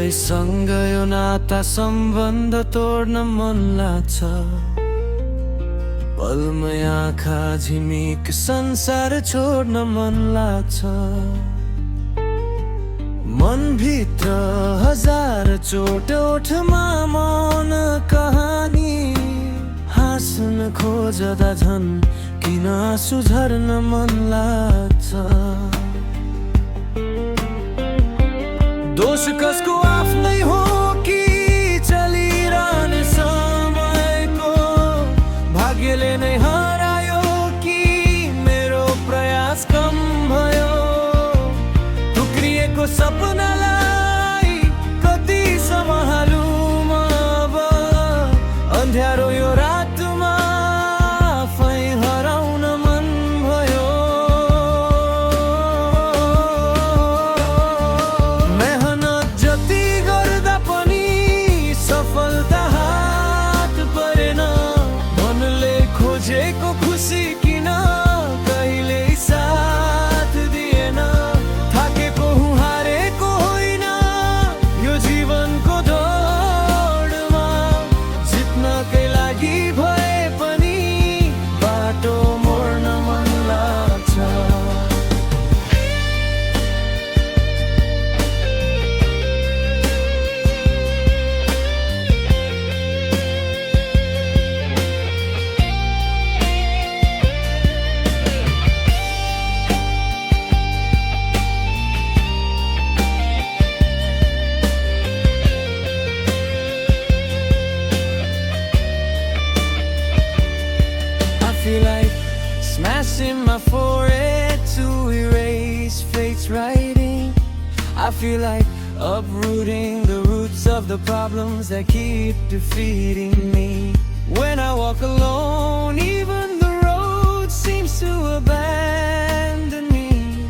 सबैसँग यो नाता सम्बन्ध तोड्न मन लाग्छ। पलमै आँखा झिमिक संसार छोड्न मन लाग्छ। मनभित्र हजार चोट, ओठमा मौन कहानी। हाँस्न खोज्दा झन् किन आँसु झर्न मन लाग्छ। दोष कसको आफ्नै हो कि चलिरहने समयको? भाग्यले नै हरायो कि मेरो प्रयास कम भयो? टुक्रिएको सपनालाई कति सम्हालौँ म अब? अँध्यारो यो रातमा आफै हराउन मन भयो। मेहनत जति गर्दा पनि सफलता हात परेन। मनले खोजेको खुसी किन कहिल्यै साथ दिएन? थाकेको हुँ, हारेको होइन यो जीवनको दौडमा। जित्नकै लागि भए पनि बाटो मोड्न मन लाग्छ। I feel like smashing my forehead to erase fate's writing. I feel like uprooting the roots of the problems that keep defeating me. When I walk alone, even the road seems to abandon me.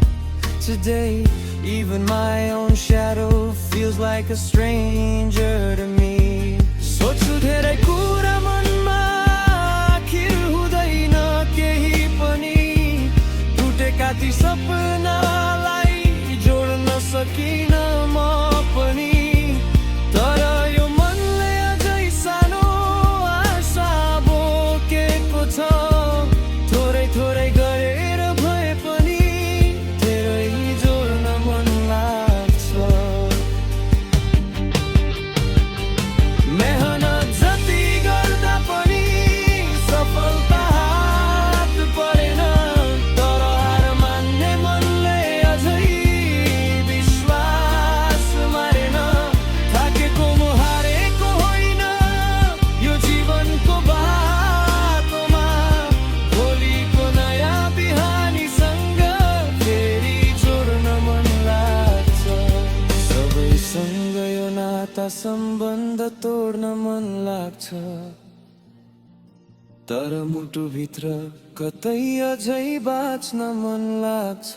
Today, even my own shadow feels like a stranger to me. सोच्छु धेरै कुरा मनमा, आखिर हुँदैन केही पनि। टुटेका ती सपनालाई जोड्न सकिन म पनि। तर यो मनले अझै सानो आशा बोकेको छ। थोरै थोरै गरेर भए पनि धेरै जोड्न मन लाग्छ। मेहनत जति गर्दा पनि सफलता हात परेन। तर हार मान्ने मनले अझै विश्वास मारेन। थाकेको म हारेको होइन यो जीवनको बाटोमा। भोलिको नयाँ बिहानीसँग फेरि जोड्न मन लाग्छ। सबैसँग यो नाता सम्बन्ध तोड्न मन लाग्छ। तर मुटुभित्र कतै अझै बाँच्न मन लाग्छ।